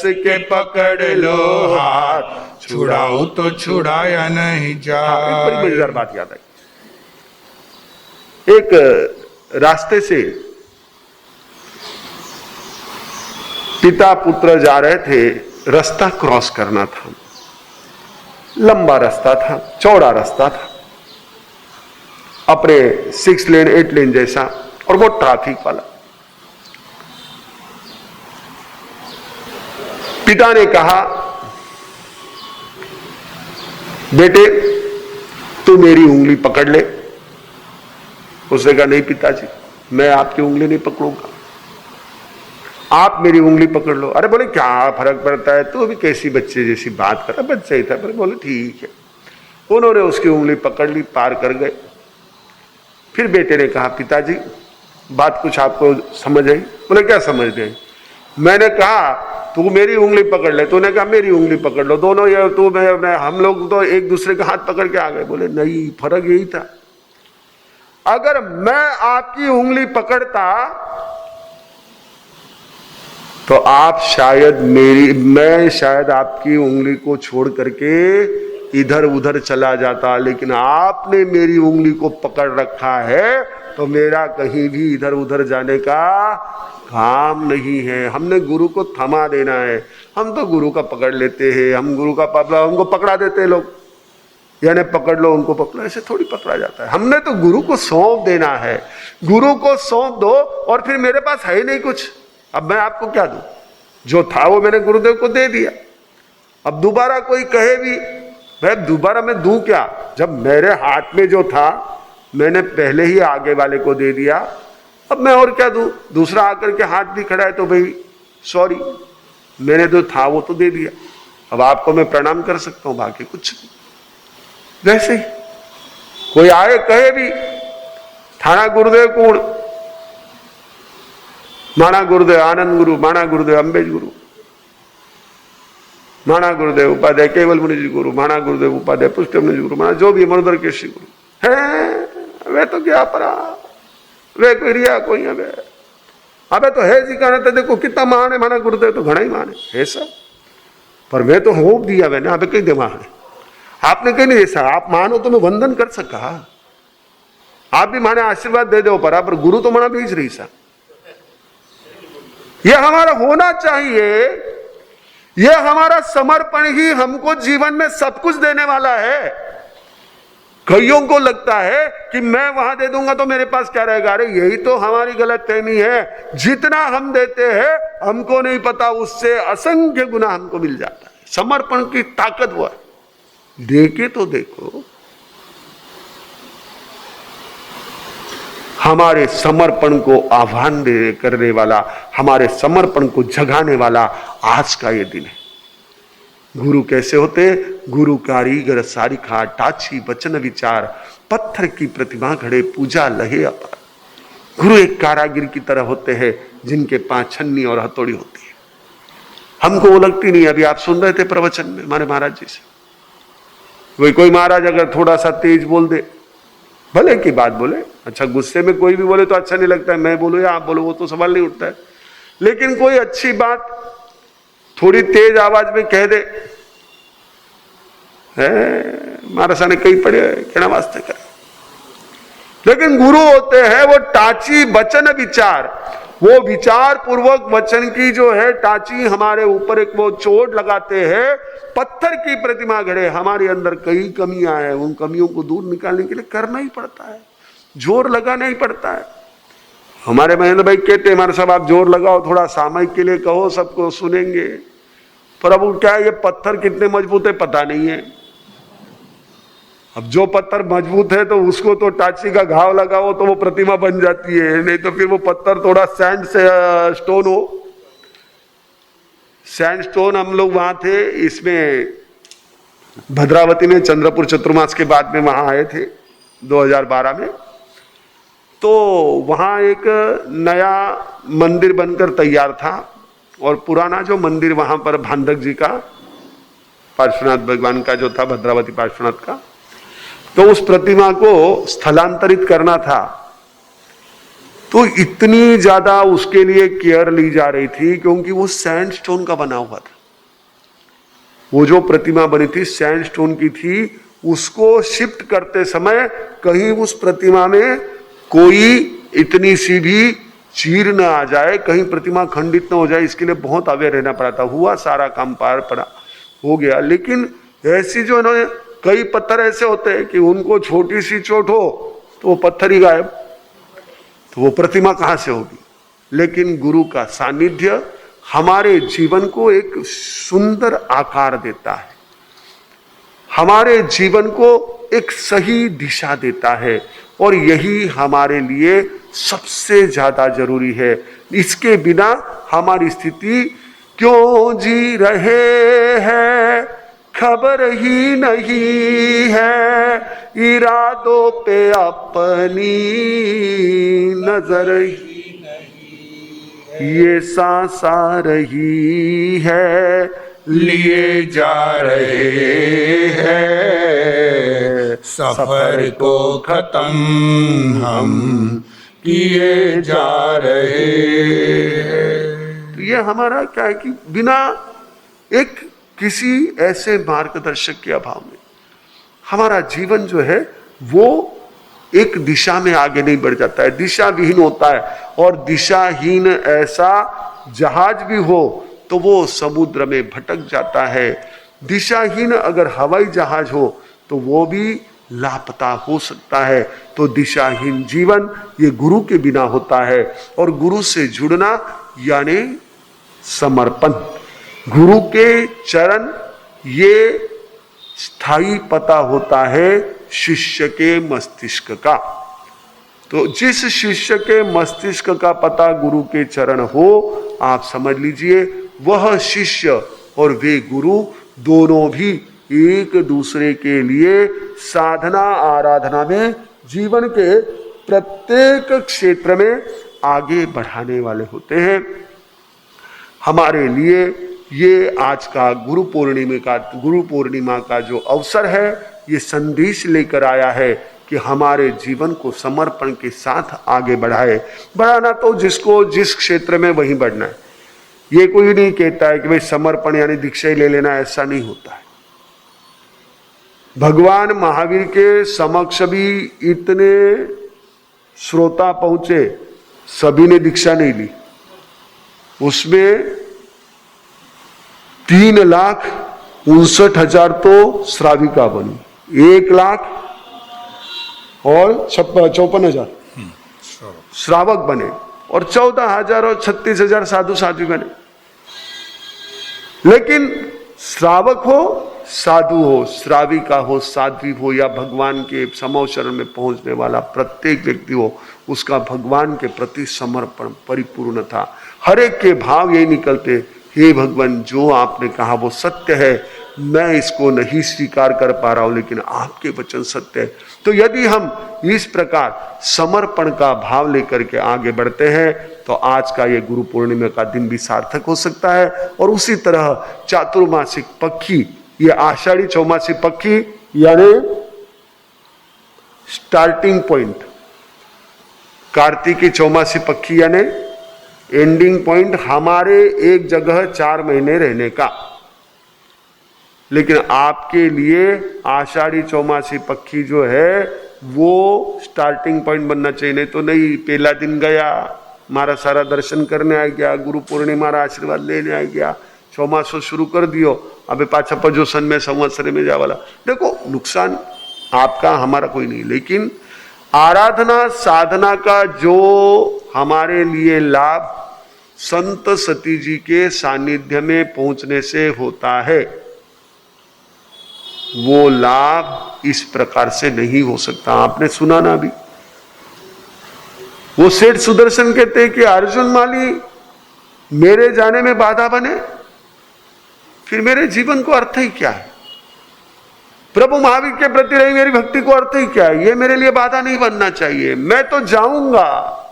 के पकड़ लो हाथ, छुड़ाओ तो छुड़ाया नहीं जाए। बड़ी मजेदार बात याद आई। एक रास्ते से पिता पुत्र जा रहे थे, रास्ता क्रॉस करना था, लंबा रास्ता था, चौड़ा रास्ता था, अपने 6 लेन 8 लेन जैसा, और वो ट्रैफिक वाला। पिता ने कहा, बेटे तू मेरी उंगली पकड़ ले। उसने कहा नहीं पिताजी, मैं आपकी उंगली नहीं पकड़ूंगा, आप मेरी उंगली पकड़ लो। अरे बोले क्या फर्क पड़ता है, तू अभी कैसी बच्चे जैसी बात कर रहा, बच्चा ही था। बोले ठीक है। उन्होंने उसकी उंगली पकड़ ली, पार कर गए। फिर बेटे ने कहा पिताजी बात कुछ आपको समझ आई? बोले क्या समझ गए? मैंने कहा तू मेरी उंगली पकड़ ले, तूने कहा मेरी उंगली पकड़ लो, दोनों ये तू मैं हम लोग तो एक दूसरे का हाथ पकड़ के आ गए। बोले नहीं, फर्क यही था, अगर मैं आपकी उंगली पकड़ता तो आप शायद मैं शायद आपकी उंगली को छोड़ करके इधर उधर चला जाता, लेकिन आपने मेरी उंगली को पकड़ रखा है तो मेरा कहीं भी इधर उधर जाने का काम नहीं है। हमने गुरु को थमा देना है। हम तो गुरु का पकड़ लेते हैं, हम गुरु का उनको पकड़ा देते हैं लोग, यानी पकड़ लो उनको पकड़ो, ऐसे थोड़ी पकड़ा जाता है। हमने तो गुरु को सौंप देना है। गुरु को सौंप दो और फिर मेरे पास है नहीं कुछ, अब मैं आपको क्या दूं? जो था वो मैंने गुरुदेव को दे दिया। अब दोबारा कोई कहे भी भाई दोबारा मैं दूं क्या? जब मेरे हाथ में जो था मैंने पहले ही आगे वाले को दे दिया, अब मैं और क्या दूं? दूसरा आकर के हाथ भी खड़ा है तो भाई सॉरी, मैंने जो था वो तो दे दिया, अब आपको मैं प्रणाम कर सकता हूं, बाकी कुछ नहीं। वैसे ही कोई आए कहे भी थाना गुरुदेव कौन, माणा गुरुदेव आनंद गुरु, माणा गुरुदेव अम्बेज गुरु, माणा गुरुदेव उपाध्याय केवल मुनि जी गुरु, माणा गुरुदेव उपाध्याय पुष्ट मुनि जी गुरु, माणा जो भी मनोदर केशी गुरु है। वे तो क्या परा, वे कोई रिया कोई है, अबे तो है जी कहना तो देखो कितना महान है माना गुरुदेव, तो घना ही महान है सब, पर मैं तो होप दिया मैंने, अबे कहीं दे महान है, आपने कहीं नहीं ऐसा, आप मानो तो मैं वंदन कर सका, आप भी माने आशीर्वाद दे दो पर गुरु तो मना बीज रही सा। यह हमारा होना चाहिए, यह हमारा समर्पण ही हमको जीवन में सब कुछ देने वाला है। कईयों को लगता है कि मैं वहां दे दूंगा तो मेरे पास क्या रहेगा, अरे यही तो हमारी गलतफहमी है, जितना हम देते हैं हमको नहीं पता उससे असंख्य गुना हमको मिल जाता है। समर्पण की ताकत वो है, देके तो देखो। हमारे समर्पण को आह्वान करने वाला, हमारे समर्पण को जगाने वाला आज का ये दिन है। गुरु कैसे होते, गुरु कारीगर सारिखा टाची वचन विचार, पत्थर की प्रतिमा घड़े पूजा लहे अपार। गुरु एक कारागिर की तरह होते हैं जिनके पांच छन्नी और हथौड़ी होती है। हमको वो लगती नहीं। अभी आप सुन रहे थे प्रवचन में हमारे महाराज जी से, कोई महाराज अगर थोड़ा सा तेज बोल दे, भले की बात बोले, अच्छा गुस्से में कोई भी बोले तो अच्छा नहीं लगता है, मैं बोलूं या आप बोलो वो तो सवाल नहीं उठता है, लेकिन कोई अच्छी बात थोड़ी तेज आवाज में कह दे, महाराज ने कई पढ़े कहना वास्ते कर। लेकिन गुरु होते हैं वो टाची वचन विचार, वो विचार पूर्वक वचन की जो है टाची हमारे ऊपर एक वो चोट लगाते हैं। पत्थर की प्रतिमा घड़े, हमारे अंदर कई कमियां हैं, उन कमियों को दूर निकालने के लिए करना ही पड़ता है, जोर लगाना ही पड़ता है। हमारे महेंद्र भाई कहते हैं, हमारे साहब आप जोर लगाओ, थोड़ा सामयिक के लिए कहो, सबको सुनेंगे, पर अब क्या ये पत्थर कितने मजबूत है पता नहीं है। अब जो पत्थर मजबूत है तो उसको तो टाची का घाव लगाओ तो वो प्रतिमा बन जाती है, नहीं तो फिर वो पत्थर थोड़ा सैंड से स्टोन हो। सैंड स्टोन हम लोग वहां थे, इसमें भद्रावती में चंद्रपुर चतुर्मास के बाद में वहां आए थे 2012 में, तो वहां एक नया मंदिर बनकर तैयार था और पुराना जो मंदिर वहां पर भांडक जी का, पार्श्वनाथ भगवान का जो था, भद्रावती पार्श्वनाथ का, तो उस प्रतिमा को स्थलांतरित करना था। तो इतनी ज्यादा उसके लिए केयर ली जा रही थी क्योंकि वो सैंडस्टोन का बना हुआ था। वो जो प्रतिमा बनी थी सैंडस्टोन की थी, उसको शिफ्ट करते समय कहीं उस प्रतिमा में कोई इतनी सी भी चीर न आ जाए, कहीं प्रतिमा खंडित न हो जाए, इसके लिए बहुत अवेयर रहना पड़ा था। हुआ, सारा काम पार पड़ा, हो गया। लेकिन ऐसी जो इन्होंने, कई पत्थर ऐसे होते हैं कि उनको छोटी सी चोट हो तो वो पत्थर ही गायब, तो वो प्रतिमा कहां से होगी। लेकिन गुरु का सानिध्य हमारे जीवन को एक सुंदर आकार देता है, हमारे जीवन को एक सही दिशा देता है, और यही हमारे लिए सबसे ज्यादा जरूरी है। इसके बिना हमारी स्थिति क्यों जी रहे हैं खबर ही नहीं है, इरादों पे अपनी नजर ही नहीं, ये सांस आ रही है लिए जा रहे हैं, सफर को खत्म हम किए जा रहे हैं। तो ये हमारा क्या है कि बिना एक किसी ऐसे मार्गदर्शक के अभाव में हमारा जीवन जो है वो एक दिशा में आगे नहीं बढ़ जाता है, दिशा विहीन होता है। और दिशाहीन ऐसा जहाज भी हो तो वो समुद्र में भटक जाता है। दिशाहीन अगर हवाई जहाज हो तो वो भी लापता हो सकता है। तो दिशाहीन जीवन ये गुरु के बिना होता है। और गुरु से जुड़ना यानी समर्पण, गुरु के चरण ये स्थायी पता होता है शिष्य के मस्तिष्क का। तो जिस शिष्य के मस्तिष्क का पता गुरु के चरण हो, आप समझ लीजिए वह शिष्य और वे गुरु दोनों भी एक दूसरे के लिए साधना आराधना में जीवन के प्रत्येक क्षेत्र में आगे बढ़ाने वाले होते हैं। हमारे लिए ये आज का गुरु पूर्णिमा का जो अवसर है, ये संदेश लेकर आया है कि हमारे जीवन को समर्पण के साथ आगे बढ़ाना तो जिसको जिस क्षेत्र में वहीं बढ़ना है। ये कोई नहीं कहता है कि भाई समर्पण यानी दीक्षा ही ले लेना, ऐसा नहीं होता है। भगवान महावीर के समक्ष भी इतने श्रोता पहुंचे, सभी ने दीक्षा नहीं ली। उसमें 3,59,000 तो श्राविका बनी, 1,00,000 और 54,000 श्रावक बने और 14,000 और 36,000 साधु साध्वी बने। लेकिन श्रावक हो, साधु हो, श्राविका हो, साध्वी हो या भगवान के समो शरण में पहुंचने वाला प्रत्येक व्यक्ति हो, उसका भगवान के प्रति समर्पण परिपूर्ण था। हर एक के भाव यही निकलते, हे भगवान जो आपने कहा वो सत्य है, मैं इसको नहीं स्वीकार कर पा रहा हूं लेकिन आपके वचन सत्य है। तो यदि हम इस प्रकार समर्पण का भाव लेकर के आगे बढ़ते हैं तो आज का ये गुरु पूर्णिमा का दिन भी सार्थक हो सकता है। और उसी तरह चातुर्मासिक पक्षी, ये आषाढ़ी चौमासी पक्षी यानी स्टार्टिंग पॉइंट, कार्तिकी चौमासी पक्षी यानी एंडिंग पॉइंट हमारे एक जगह 4 महीने रहने का। लेकिन आपके लिए आषाढ़ी चौमासी पक्षी जो है वो स्टार्टिंग पॉइंट बनना चाहिए। नहीं तो नहीं, पहला दिन गया, मारा सारा दर्शन करने आ गया, गुरु पूर्णिमा आशीर्वाद लेने आ गया, चौमासो शुरू कर दियो, अबे पाछा पजोसन में संवत्सर में जावाला। देखो नुकसान आपका हमारा कोई नहीं, लेकिन आराधना साधना का जो हमारे लिए लाभ संत सती जी के सानिध्य में पहुंचने से होता है, वो लाभ इस प्रकार से नहीं हो सकता। आपने सुना ना अभी, वो सेठ सुदर्शन कहते हैं कि अर्जुन माली मेरे जाने में बाधा बने, फिर मेरे जीवन को अर्थ ही क्या है? प्रभु महावीर के प्रति रही मेरी भक्ति को अर्थ ही क्या है? ये मेरे लिए बाधा नहीं बनना चाहिए। मैं तो जाऊंगा,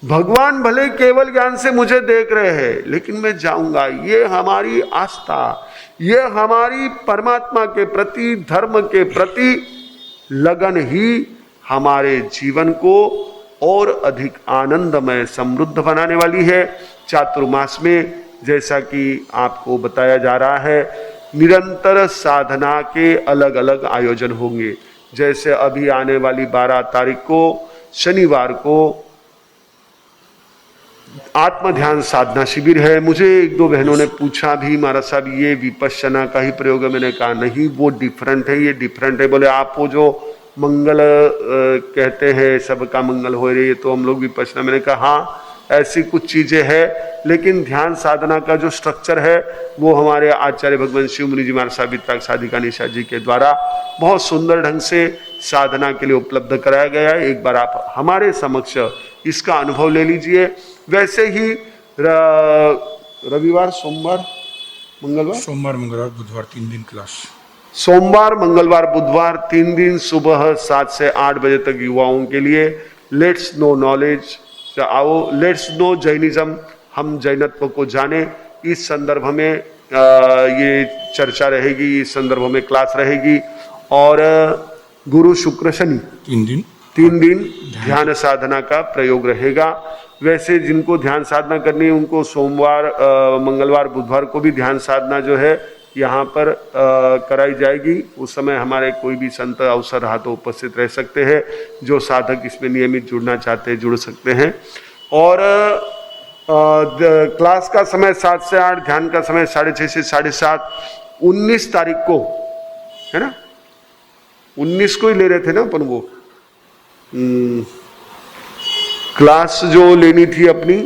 भगवान भले केवल ज्ञान से मुझे देख रहे हैं लेकिन मैं जाऊंगा। ये हमारी आस्था, ये हमारी परमात्मा के प्रति, धर्म के प्रति लगन ही हमारे जीवन को और अधिक आनंदमय समृद्ध बनाने वाली है। चातुर्मास में जैसा कि आपको बताया जा रहा है, निरंतर साधना के अलग अलग आयोजन होंगे। जैसे अभी आने वाली 12 तारीख को शनिवार को आत्म ध्यान साधना शिविर है। मुझे 1-2 बहनों ने पूछा भी, महाराज साहब ये विपश्यना का ही प्रयोग है? मैंने कहा नहीं, वो डिफरेंट है, ये डिफरेंट है। बोले आप वो जो मंगल कहते हैं सबका मंगल हो रही है तो हम लोग विपश्यना। मैंने कहा हाँ ऐसी कुछ चीजें हैं, लेकिन ध्यान साधना का जो स्ट्रक्चर है वो हमारे आचार्य भगवान शिव मुनि जी महाराज साबित्रा साधिका निशा जी के द्वारा बहुत सुंदर ढंग से साधना के लिए उपलब्ध कराया गया है। एक बार आप हमारे समक्ष इसका अनुभव ले लीजिए। वैसे ही रविवार, सोमवार, मंगलवार, बुधवार 3 दिन क्लास। सोमवार, मंगलवार, बुधवार 3 दिन सुबह 7 से 8 बजे तक युवाओं के लिए लेट्स नो नॉलेज, आओ लेट्स नो जैनिज्म, हम जैनत्व को जाने। इस संदर्भ में ये चर्चा रहेगी, इस संदर्भ में क्लास रहेगी। और गुरु शुक्र शनि 3 दिन ध्यान साधना का प्रयोग रहेगा। वैसे जिनको ध्यान साधना करनी है उनको सोमवार, मंगलवार, बुधवार को भी ध्यान साधना जो है यहाँ पर कराई जाएगी। उस समय हमारे कोई भी संत अवसर रहा तो उपस्थित रह सकते हैं। जो साधक इसमें नियमित जुड़ना चाहते हैं जुड़ सकते हैं। और क्लास का समय 7 से 8, ध्यान का समय 6:30 से 7:30। 19 तारीख को है ना, 19 को ही ले रहे थे ना अपन वो क्लास जो लेनी थी अपनी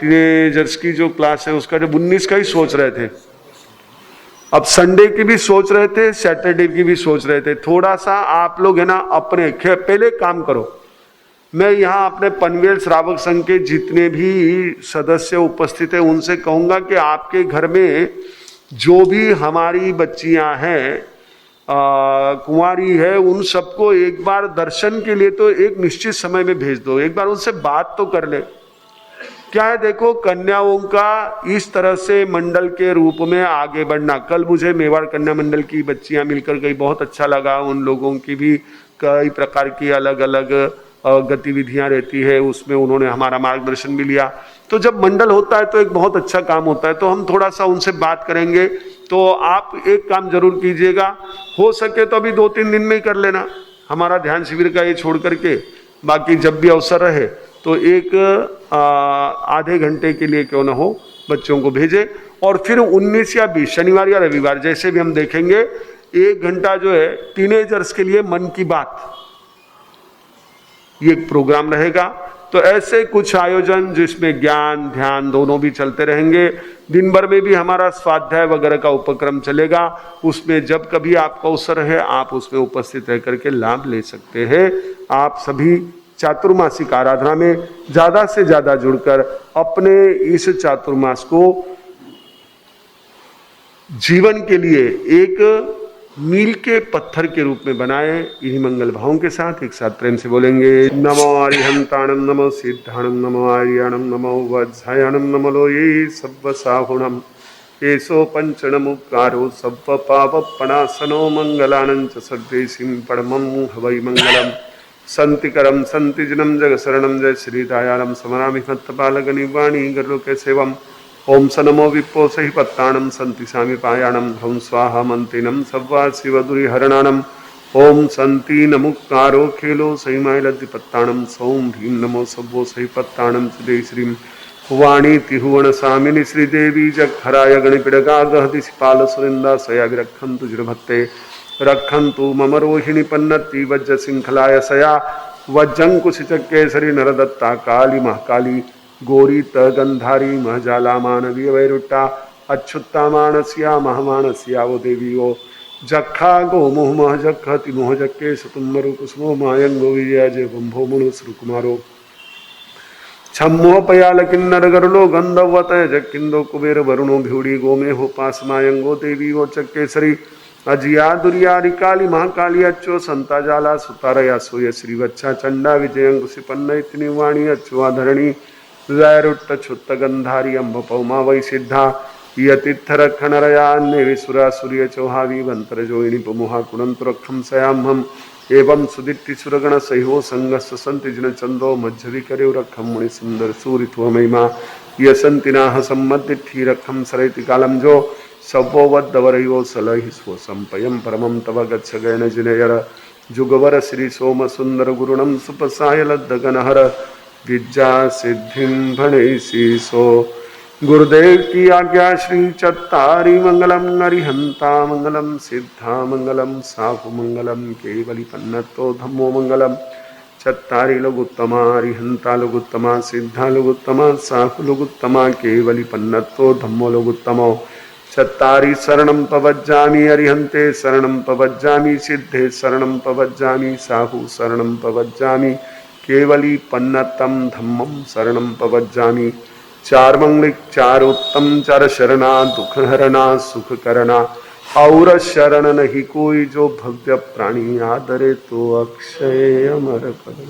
टीनेजर्स की जो क्लास है उसका, जब 19 का ही सोच रहे थे। अब संडे की भी सोच रहे थे, सैटरडे की भी सोच रहे थे। थोड़ा सा आप लोग है ना अपने पहले काम करो। मैं यहाँ अपने पनवेल श्रावक संघ के जितने भी सदस्य उपस्थित है उनसे कहूंगा कि आपके घर में जो भी हमारी बच्चियां हैं कुंवारी है, उन सबको एक बार दर्शन के लिए तो एक निश्चित समय में भेज दो, एक बार उनसे बात तो कर ले। क्या है, देखो कन्याओं का इस तरह से मंडल के रूप में आगे बढ़ना। कल मुझे मेवाड़ कन्या मंडल की बच्चियां मिलकर गई, बहुत अच्छा लगा। उन लोगों की भी कई प्रकार की अलग अलग गतिविधियां रहती है, उसमें उन्होंने हमारा मार्गदर्शन भी लिया। तो जब मंडल होता है तो एक बहुत अच्छा काम होता है, तो हम थोड़ा सा उनसे बात करेंगे। तो आप एक काम जरूर कीजिएगा, हो सके तो अभी 2-3 दिन में ही कर लेना हमारा ध्यान शिविर का ये छोड़ करके। बाकी जब भी अवसर रहे तो एक आधे घंटे के लिए क्यों ना हो बच्चों को भेजे, और फिर 19 या 20 शनिवार या रविवार जैसे भी हम देखेंगे, 1 घंटा जो है टीनेजर्स के लिए मन की बात, ये एक प्रोग्राम रहेगा। तो ऐसे कुछ आयोजन जिसमें ज्ञान ध्यान दोनों भी चलते रहेंगे। दिन भर में भी हमारा स्वाध्याय वगैरह का उपक्रम चलेगा, उसमें जब कभी आपका अवसर है आप उसमें उपस्थित रह करके लाभ ले सकते हैं। आप सभी चातुर्मासिक आराधना में ज्यादा से ज्यादा जुड़कर अपने इस चातुर्मास को जीवन के लिए एक मील के पत्थर के रूप में बनाए। इन्हीं मंगल भावों के साथ एक साथ प्रेम से बोलेंगे, नमो अरिहंताणम, नमो सिद्धाणम, नमो आर्याणम, नमो वज्रायणम, नमो लोये सब्ब साहुणम, केशो पंचणमुकारो सब्ब पावपणासनो मंगलानं च सर्वेसिं परमं हवै मंगलम। संतिकरम संतिजनम जगशरणम, जय श्री दयालम समरामि भक्तपालक निवाणी गरुके सेवम। ओम स नमो विप्पो सहि पत्ताणम संति सामि पायाणम, हम स्वाहा मंत्रिणम सव्वा शिवदुरिहरणानम। ओम संति नमुक्कारो खेलो सहि माइलद्दि पत्ताणम, सौम भीम नमो सव्वो सहि पत्ताणम श्री श्रीम वाणी तिहुवन सामिनी श्रीदेवी जगहराय गणिपिडगा गहति सिपाल सुरिंदा सया विरक्षन्तु जिरभत्ते रक्षन्तु मम रोहिणी पन्नति वज्र श्रृंखलाय सया वज्जंकुशिचकेसरी नरदत्ता काली महाकाली गौरी तगंधारी महजाला मानवीय वैरुट्टा अच्युत्ता मानसिया महमानसिया वो देवी वो जखा गो मोह मह जख तिमोह जक्के सतुम्बरु कुसुमो मायंगो विजय जय बंभो मुनु श्रुकुमारो छम्मो पयाल किन्नर गरुलो गंधवत जकिंदो कुबेर वरुणो भिउड़ी गोमे हो पास मायंगो देवी वो चक्केसरी अजिया दुरियारी काली महाकाली अच्छो संता जाला सुतारया सोय श्रीवच्छा चंडा विजयंकुशिपन्न इतनी वाणी अच्छुआ धरणी वैरुट्ट छुत्त गंधारी अम्ब पौमा वै सिद्धा यतित्थर खनरयान्य विसुरा सूर्य चौहावी वंतर जोइनी पुमुहा कुणंतुरखम सयाम हम एवं सुदिट्टि सुरगण सहिवो संगस संति जन चंदो मज्जवि करे रखम मुनि सुंदर सूरित्व महिमा यसंतिनाह सम्मतिथि रखम सरैति कालम जो सवो वद्दवरयो सलहि स्व संपयम परमं तव गच्छ गयन जिनयर जुगवर श्री सोम सुंदर गुरुणम सुपसाय लद्दगनहर विद्या सिद्धिं भणेसी सो। गुरुदेव की आज्ञा श्री चत्तारी मंगलम अरिहंता मंगलम सिद्धा मंगलम साहु मंगलम केवली पन्नतो धम्मो मंगलम। चत्तारी लघुत्तमा अरिहंता लघुत्तमा सिद्धा लघुत्तमा साहु लघुत्तमा केवली पन्नतो धम्मो लघुत्तमो। चत्तारी शरणं पवज्जामि अरिहंते शरणं पवज्जामि सिद्धे शरणं पवज्जामि साहु शरणं पवज्जामि केवली पन्नतम धम्मम शरणं पवज्जामि। चार मंगलिक चार उत्तम चार शरणा दुख हरणा सुख करना और शरण नहीं कोई जो भव्य प्राणी आदरे तो अक्षय अमर कर।